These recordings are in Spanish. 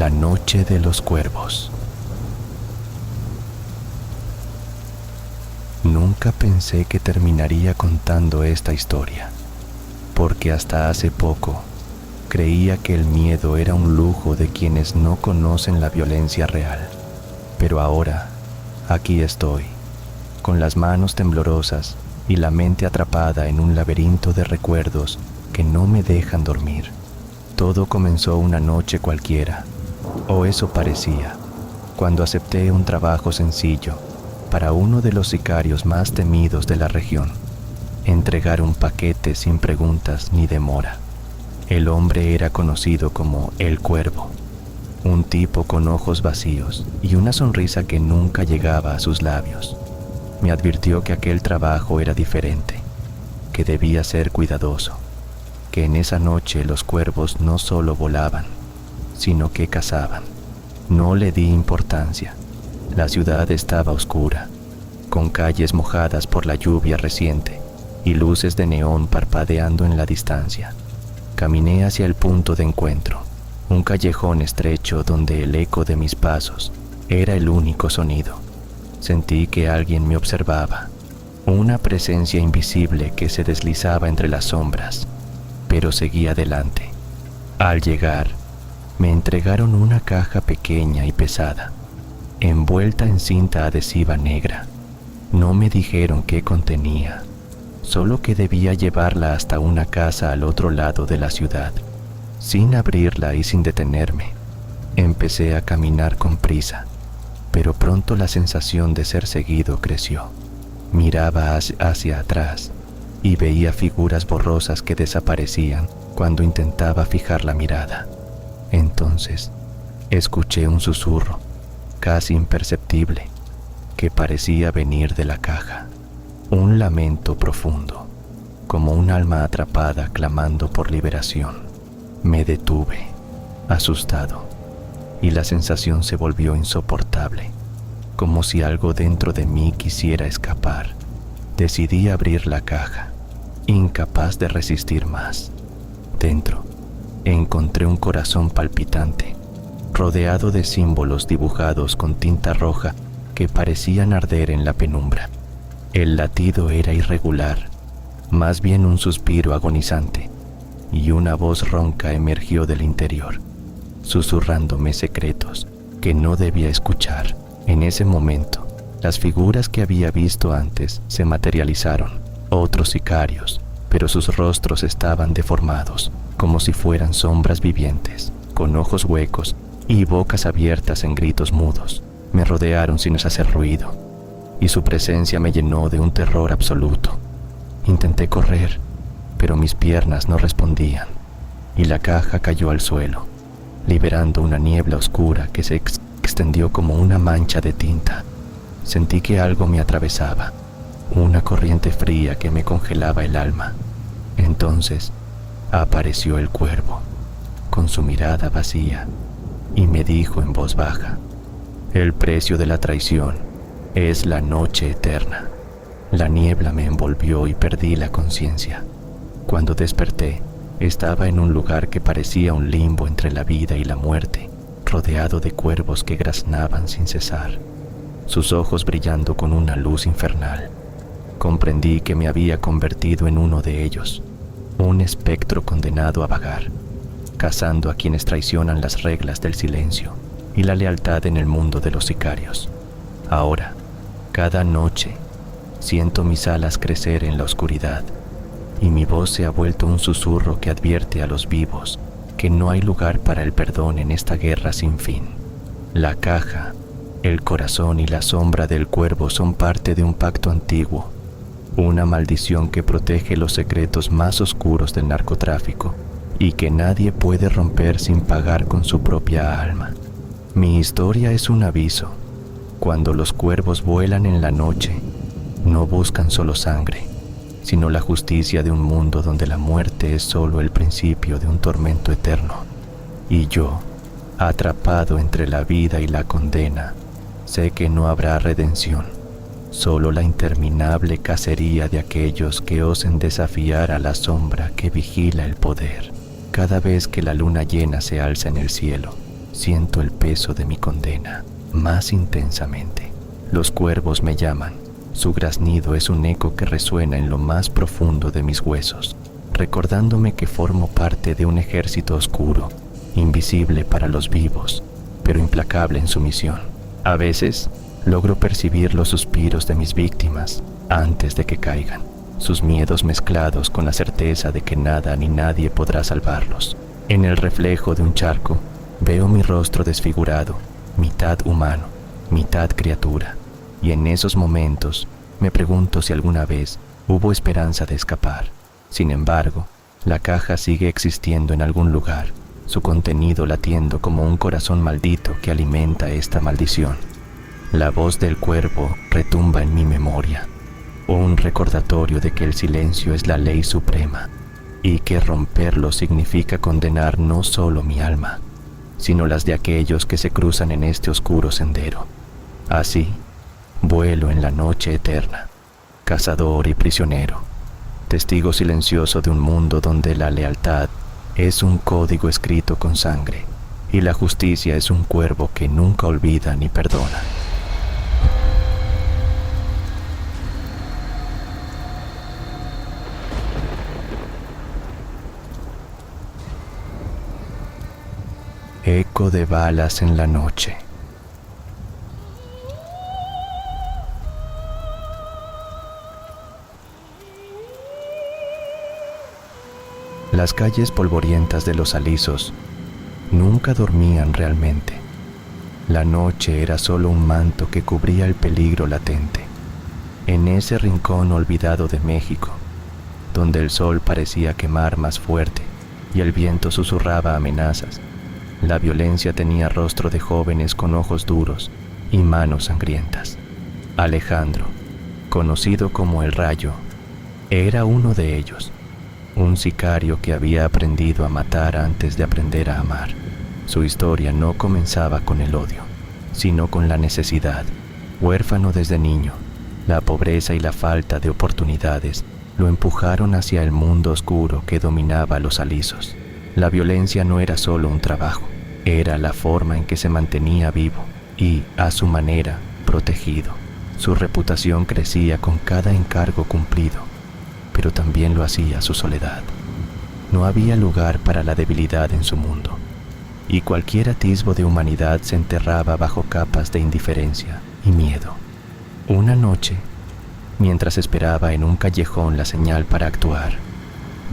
La noche de los cuervos. Nunca pensé que terminaría contando esta historia, porque hasta hace poco creía que el miedo era un lujo de quienes no conocen la violencia real. Pero ahora, aquí estoy, con las manos temblorosas y la mente atrapada en un laberinto de recuerdos que no me dejan dormir. Todo comenzó una noche cualquiera, o eso parecía, cuando acepté un trabajo sencillo para uno de los sicarios más temidos de la región: entregar un paquete sin preguntas ni demora. El hombre era conocido como El Cuervo, un tipo con ojos vacíos y una sonrisa que nunca llegaba a sus labios. Me advirtió que aquel trabajo era diferente, que debía ser cuidadoso, que en esa noche los cuervos no solo volaban, sino que cazaban. No le di importancia. La ciudad estaba oscura, con calles mojadas por la lluvia reciente y luces de neón parpadeando en la distancia. Caminé hacia el punto de encuentro, un callejón estrecho donde el eco de mis pasos era el único sonido. Sentí que alguien me observaba, una presencia invisible que se deslizaba entre las sombras, pero seguí adelante. Al llegar, me entregaron una caja pequeña y pesada, envuelta en cinta adhesiva negra. No me dijeron qué contenía, solo que debía llevarla hasta una casa al otro lado de la ciudad. Sin abrirla y sin detenerme, empecé a caminar con prisa, pero pronto la sensación de ser seguido creció. Miraba hacia atrás y veía figuras borrosas que desaparecían cuando intentaba fijar la mirada. Entonces, escuché un susurro, casi imperceptible, que parecía venir de la caja. Un lamento profundo, como un alma atrapada clamando por liberación. Me detuve, asustado, y la sensación se volvió insoportable, como si algo dentro de mí quisiera escapar. Decidí abrir la caja, incapaz de resistir más. Dentro, encontré un corazón palpitante, rodeado de símbolos dibujados con tinta roja que parecían arder en la penumbra. El latido era irregular, más bien un suspiro agonizante, y una voz ronca emergió del interior, susurrándome secretos que no debía escuchar. En ese momento, las figuras que había visto antes se materializaron, otros sicarios, pero sus rostros estaban deformados, como si fueran sombras vivientes, con ojos huecos y bocas abiertas en gritos mudos. Me rodearon sin hacer ruido, y su presencia me llenó de un terror absoluto. Intenté correr, pero mis piernas no respondían, y la caja cayó al suelo, liberando una niebla oscura que se extendió como una mancha de tinta. Sentí que algo me atravesaba, una corriente fría que me congelaba el alma. Entonces apareció el cuervo, con su mirada vacía, y me dijo en voz baja: el precio de la traición es la noche eterna. La niebla me envolvió y perdí la conciencia. Cuando desperté, estaba en un lugar que parecía un limbo entre la vida y la muerte, rodeado de cuervos que graznaban sin cesar, sus ojos brillando con una luz infernal. Comprendí que me había convertido en uno de ellos, un espectro condenado a vagar, cazando a quienes traicionan las reglas del silencio y la lealtad en el mundo de los sicarios. Ahora, cada noche, siento mis alas crecer en la oscuridad, y mi voz se ha vuelto un susurro que advierte a los vivos que no hay lugar para el perdón en esta guerra sin fin. La caja, el corazón y la sombra del cuervo son parte de un pacto antiguo, una maldición que protege los secretos más oscuros del narcotráfico y que nadie puede romper sin pagar con su propia alma. Mi historia es un aviso. Cuando los cuervos vuelan en la noche, no buscan solo sangre, sino la justicia de un mundo donde la muerte es solo el principio de un tormento eterno. Y yo, atrapado entre la vida y la condena, sé que no habrá redención, solo la interminable cacería de aquellos que osen desafiar a la sombra que vigila el poder. Cada vez que la luna llena se alza en el cielo, siento el peso de mi condena más intensamente. Los cuervos me llaman. Su graznido es un eco que resuena en lo más profundo de mis huesos, recordándome que formo parte de un ejército oscuro, invisible para los vivos, pero implacable en su misión. A veces, logro percibir los suspiros de mis víctimas antes de que caigan, sus miedos mezclados con la certeza de que nada ni nadie podrá salvarlos. En el reflejo de un charco, veo mi rostro desfigurado, mitad humano, mitad criatura, y en esos momentos me pregunto si alguna vez hubo esperanza de escapar. Sin embargo, la caja sigue existiendo en algún lugar, su contenido latiendo como un corazón maldito que alimenta esta maldición. La voz del cuervo retumba en mi memoria, un recordatorio de que el silencio es la ley suprema y que romperlo significa condenar no solo mi alma, sino las de aquellos que se cruzan en este oscuro sendero. Así, vuelo en la noche eterna, cazador y prisionero, testigo silencioso de un mundo donde la lealtad es un código escrito con sangre y la justicia es un cuervo que nunca olvida ni perdona. Eco de balas en la noche. Las calles polvorientas de Los Alisos nunca dormían realmente. La noche era solo un manto que cubría el peligro latente. En ese rincón olvidado de México, donde el sol parecía quemar más fuerte y el viento susurraba amenazas, la violencia tenía rostro de jóvenes con ojos duros y manos sangrientas. Alejandro, conocido como el Rayo, era uno de ellos, un sicario que había aprendido a matar antes de aprender a amar. Su historia no comenzaba con el odio, sino con la necesidad. Huérfano desde niño, la pobreza y la falta de oportunidades lo empujaron hacia el mundo oscuro que dominaba Los Alisos. La violencia no era solo un trabajo, era la forma en que se mantenía vivo y, a su manera, protegido. Su reputación crecía con cada encargo cumplido, pero también lo hacía su soledad. No había lugar para la debilidad en su mundo, y cualquier atisbo de humanidad se enterraba bajo capas de indiferencia y miedo. Una noche, mientras esperaba en un callejón la señal para actuar,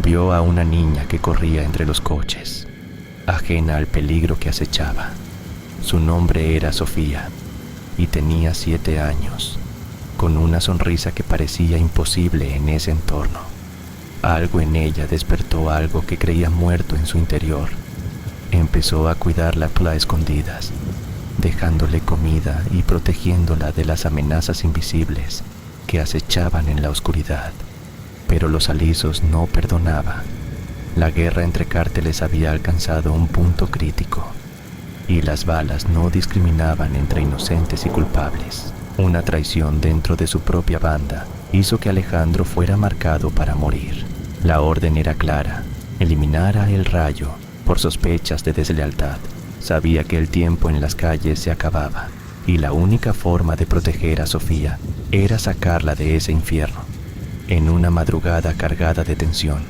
vio a una niña que corría entre los coches, ajena al peligro que acechaba. Su nombre era Sofía y tenía 7 años, con una sonrisa que parecía imposible en ese entorno. Algo en ella despertó algo que creía muerto en su interior. Empezó a cuidarla a escondidas, dejándole comida y protegiéndola de las amenazas invisibles que acechaban en la oscuridad. Pero Los Alisos no perdonaba. La guerra entre cárteles había alcanzado un punto crítico, y las balas no discriminaban entre inocentes y culpables. Una traición dentro de su propia banda hizo que Alejandro fuera marcado para morir. La orden era clara: eliminar a El Rayo por sospechas de deslealtad. Sabía que el tiempo en las calles se acababa, y la única forma de proteger a Sofía era sacarla de ese infierno. En una madrugada cargada de tensión,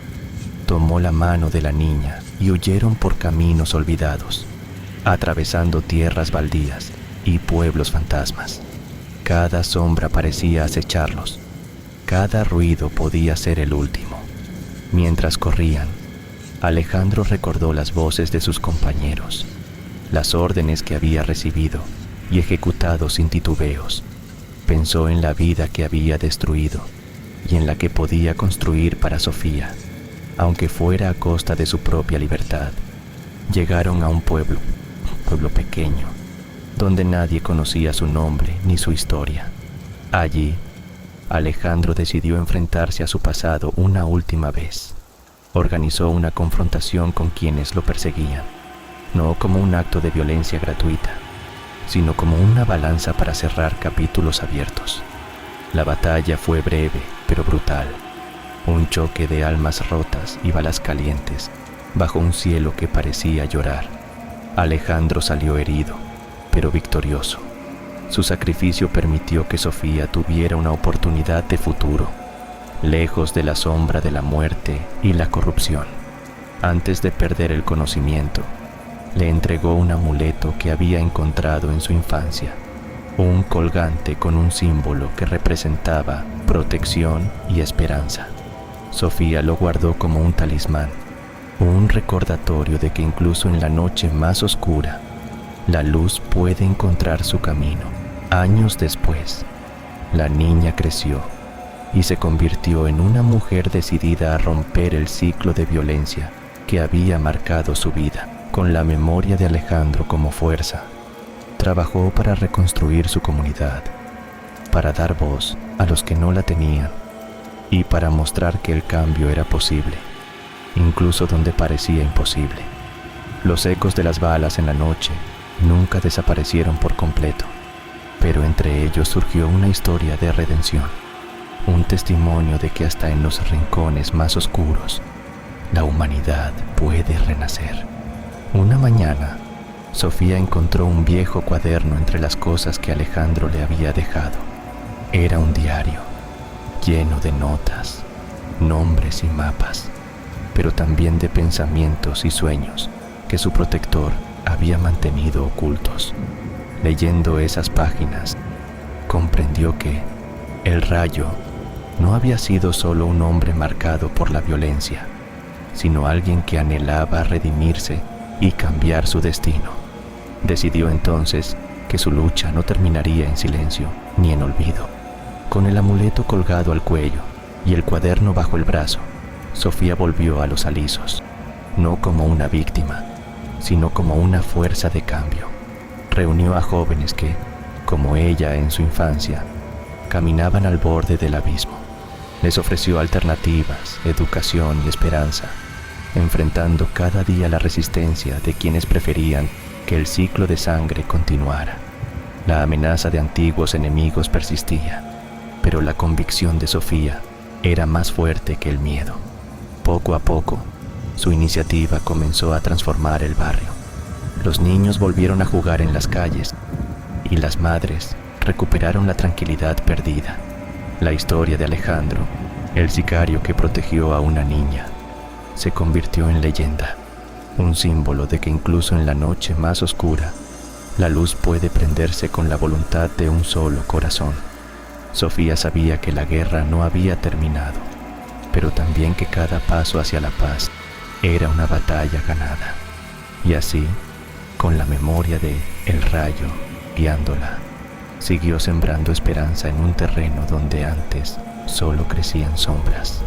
tomó la mano de la niña y huyeron por caminos olvidados, atravesando tierras baldías y pueblos fantasmas. Cada sombra parecía acecharlos, cada ruido podía ser el último. Mientras corrían, Alejandro recordó las voces de sus compañeros, las órdenes que había recibido y ejecutado sin titubeos. Pensó en la vida que había destruido y en la que podía construir para Sofía, aunque fuera a costa de su propia libertad. Llegaron a un pueblo pequeño, donde nadie conocía su nombre ni su historia. Allí, Alejandro decidió enfrentarse a su pasado una última vez. Organizó una confrontación con quienes lo perseguían, no como un acto de violencia gratuita, sino como una balanza para cerrar capítulos abiertos. La batalla fue breve, pero brutal. Un choque de almas rotas y balas calientes bajo un cielo que parecía llorar. Alejandro salió herido, pero victorioso. Su sacrificio permitió que Sofía tuviera una oportunidad de futuro, lejos de la sombra de la muerte y la corrupción. Antes de perder el conocimiento, le entregó un amuleto que había encontrado en su infancia, un colgante con un símbolo que representaba protección y esperanza. Sofía lo guardó como un talismán, un recordatorio de que incluso en la noche más oscura, la luz puede encontrar su camino. Años después, la niña creció y se convirtió en una mujer decidida a romper el ciclo de violencia que había marcado su vida. Con la memoria de Alejandro como fuerza, trabajó para reconstruir su comunidad, para dar voz a los que no la tenían y para mostrar que el cambio era posible, incluso donde parecía imposible. Los ecos de las balas en la noche nunca desaparecieron por completo, pero entre ellos surgió una historia de redención, un testimonio de que hasta en los rincones más oscuros, la humanidad puede renacer. Una mañana, Sofía encontró un viejo cuaderno entre las cosas que Alejandro le había dejado. Era un diario, lleno de notas, nombres y mapas, pero también de pensamientos y sueños que su protector había mantenido ocultos. Leyendo esas páginas, comprendió que el Rayo no había sido solo un hombre marcado por la violencia, sino alguien que anhelaba redimirse y cambiar su destino. Decidió entonces que su lucha no terminaría en silencio ni en olvido. Con el amuleto colgado al cuello y el cuaderno bajo el brazo, Sofía volvió a los alisos, no como una víctima, sino como una fuerza de cambio. Reunió a jóvenes que, como ella en su infancia, caminaban al borde del abismo. Les ofreció alternativas, educación y esperanza, enfrentando cada día la resistencia de quienes preferían que el ciclo de sangre continuara. La amenaza de antiguos enemigos persistía, pero la convicción de Sofía era más fuerte que el miedo. Poco a poco, su iniciativa comenzó a transformar el barrio. Los niños volvieron a jugar en las calles y las madres recuperaron la tranquilidad perdida. La historia de Alejandro, el sicario que protegió a una niña, se convirtió en leyenda, un símbolo de que incluso en la noche más oscura, la luz puede prenderse con la voluntad de un solo corazón. Sofía sabía que la guerra no había terminado, pero también que cada paso hacia la paz era una batalla ganada. Y así, con la memoria de El Rayo guiándola, siguió sembrando esperanza en un terreno donde antes solo crecían sombras.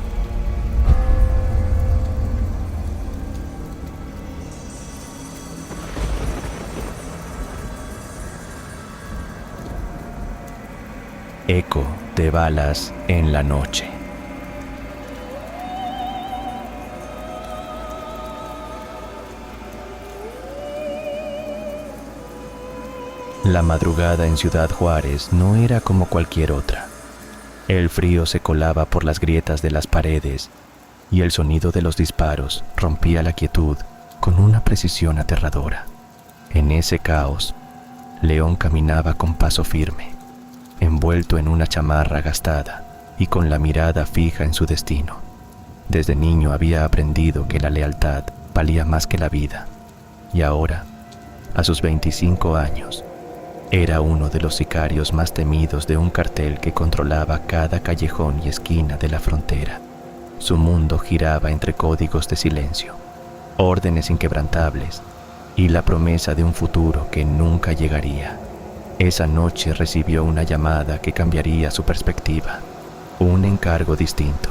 Eco de balas en la noche. La madrugada en Ciudad Juárez no era como cualquier otra. El frío se colaba por las grietas de las paredes y el sonido de los disparos rompía la quietud con una precisión aterradora. En ese caos, León caminaba con paso firme, envuelto en una chamarra gastada y con la mirada fija en su destino. Desde niño había aprendido que la lealtad valía más que la vida, y ahora, a sus 25 años, era uno de los sicarios más temidos de un cartel que controlaba cada callejón y esquina de la frontera. Su mundo giraba entre códigos de silencio, órdenes inquebrantables y la promesa de un futuro que nunca llegaría. Esa noche recibió una llamada que cambiaría su perspectiva, un encargo distinto,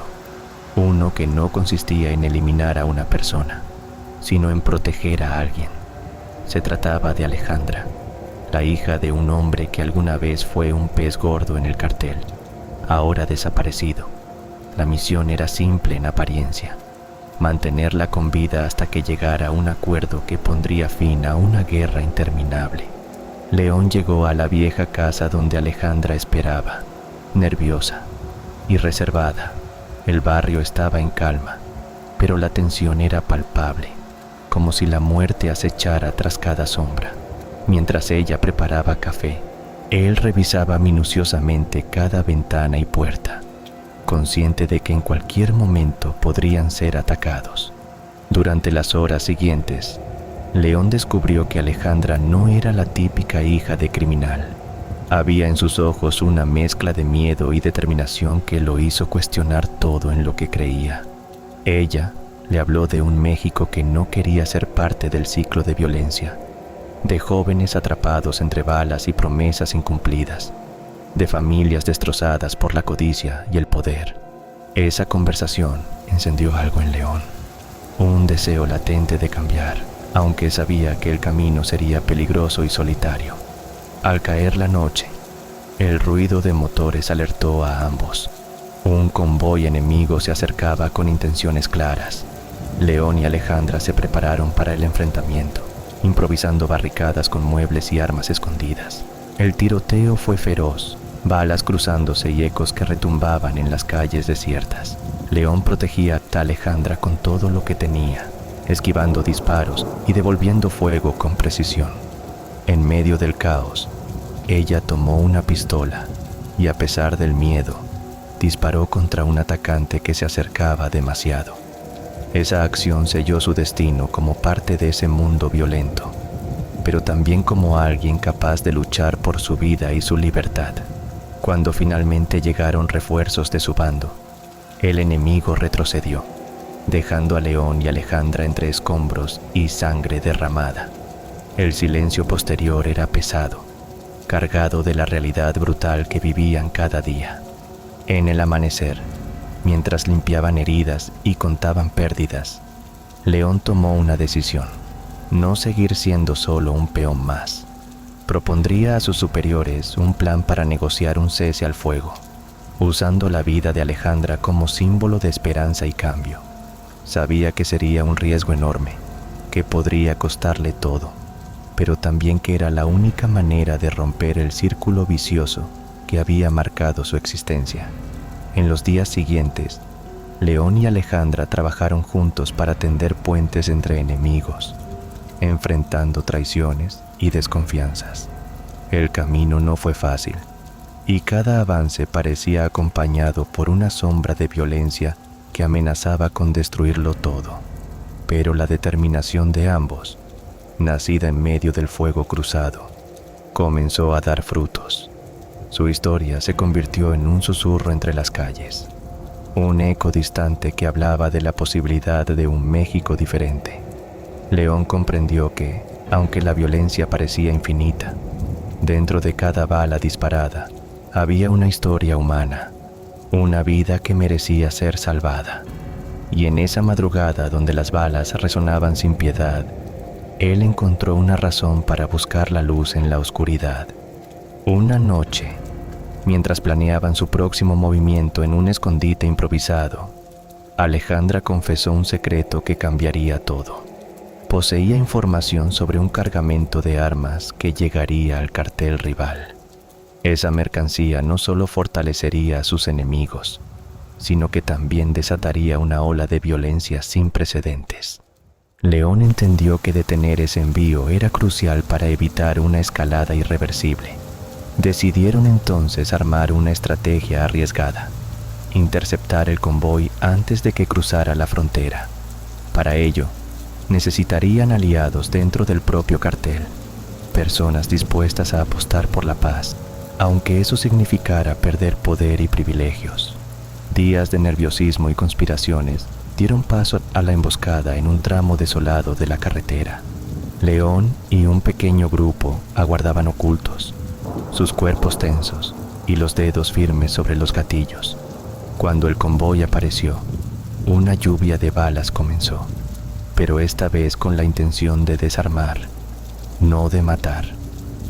uno que no consistía en eliminar a una persona, sino en proteger a alguien. Se trataba de Alejandra, la hija de un hombre que alguna vez fue un pez gordo en el cartel, ahora desaparecido. La misión era simple en apariencia: mantenerla con vida hasta que llegara a un acuerdo que pondría fin a una guerra interminable. León llegó a la vieja casa donde Alejandra esperaba, nerviosa y reservada. El barrio estaba en calma, pero la tensión era palpable. como si la muerte acechara tras cada sombra. Mientras ella preparaba café, él revisaba minuciosamente cada ventana y puerta, consciente de que en cualquier momento podrían ser atacados. Durante las horas siguientes, León descubrió que Alejandra no era la típica hija de criminal. Había en sus ojos una mezcla de miedo y determinación que lo hizo cuestionar todo en lo que creía. Ella le habló de un México que no quería ser parte del ciclo de violencia, de jóvenes atrapados entre balas y promesas incumplidas, de familias destrozadas por la codicia y el poder. Esa conversación encendió algo en León, un deseo latente de cambiar, aunque sabía que el camino sería peligroso y solitario. Al caer la noche, el ruido de motores alertó a ambos. Un convoy enemigo se acercaba con intenciones claras. León y Alejandra se prepararon para el enfrentamiento, improvisando barricadas con muebles y armas escondidas. El tiroteo fue feroz, balas cruzándose y ecos que retumbaban en las calles desiertas. León protegía a Alejandra con todo lo que tenía, esquivando disparos y devolviendo fuego con precisión. En medio del caos, ella tomó una pistola y, a pesar del miedo, disparó contra un atacante que se acercaba demasiado. Esa acción selló su destino como parte de ese mundo violento, pero también como alguien capaz de luchar por su vida y su libertad. Cuando finalmente llegaron refuerzos de su bando, el enemigo retrocedió, dejando a León y Alejandra entre escombros y sangre derramada. El silencio posterior era pesado, cargado de la realidad brutal que vivían cada día. En el amanecer, mientras limpiaban heridas y contaban pérdidas, León tomó una decisión: no seguir siendo solo un peón más. Propondría a sus superiores un plan para negociar un cese al fuego, usando la vida de Alejandra como símbolo de esperanza y cambio. Sabía que sería un riesgo enorme, que podría costarle todo, pero también que era la única manera de romper el círculo vicioso que había marcado su existencia. En los días siguientes, León y Alejandra trabajaron juntos para tender puentes entre enemigos, enfrentando traiciones y desconfianzas. El camino no fue fácil, y cada avance parecía acompañado por una sombra de violencia que amenazaba con destruirlo todo. Pero la determinación de ambos, nacida en medio del fuego cruzado, comenzó a dar frutos. Su historia se convirtió en un susurro entre las calles, un eco distante que hablaba de la posibilidad de un México diferente. León comprendió que, aunque la violencia parecía infinita, dentro de cada bala disparada había una historia humana, una vida que merecía ser salvada. Y en esa madrugada donde las balas resonaban sin piedad, él encontró una razón para buscar la luz en la oscuridad. Una noche, mientras planeaban su próximo movimiento en un escondite improvisado, Alejandra confesó un secreto que cambiaría todo. Poseía información sobre un cargamento de armas que llegaría al cartel rival. Esa mercancía no solo fortalecería a sus enemigos, sino que también desataría una ola de violencia sin precedentes. León entendió que detener ese envío era crucial para evitar una escalada irreversible. Decidieron entonces armar una estrategia arriesgada: interceptar el convoy antes de que cruzara la frontera. Para ello, necesitarían aliados dentro del propio cartel, personas dispuestas a apostar por la paz, aunque eso significara perder poder y privilegios. Días de nerviosismo y conspiraciones dieron paso a la emboscada en un tramo desolado de la carretera. León y un pequeño grupo aguardaban ocultos, sus cuerpos tensos y los dedos firmes sobre los gatillos. Cuando el convoy apareció, una lluvia de balas comenzó, pero esta vez con la intención de desarmar, no de matar.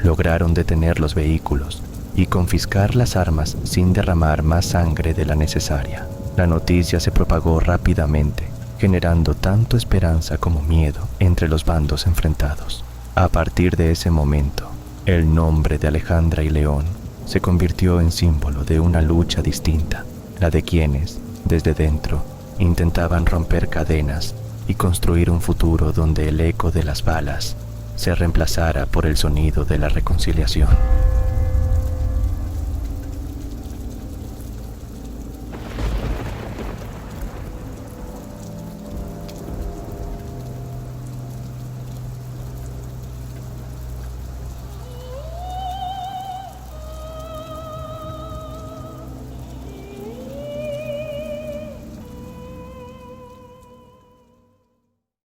Lograron detener los vehículos y confiscar las armas sin derramar más sangre de la necesaria. La noticia se propagó rápidamente, generando tanto esperanza como miedo entre los bandos enfrentados. A partir de ese momento, el nombre de Alejandra y León se convirtió en símbolo de una lucha distinta, la de quienes, desde dentro, intentaban romper cadenas y construir un futuro donde el eco de las balas se reemplazara por el sonido de la reconciliación.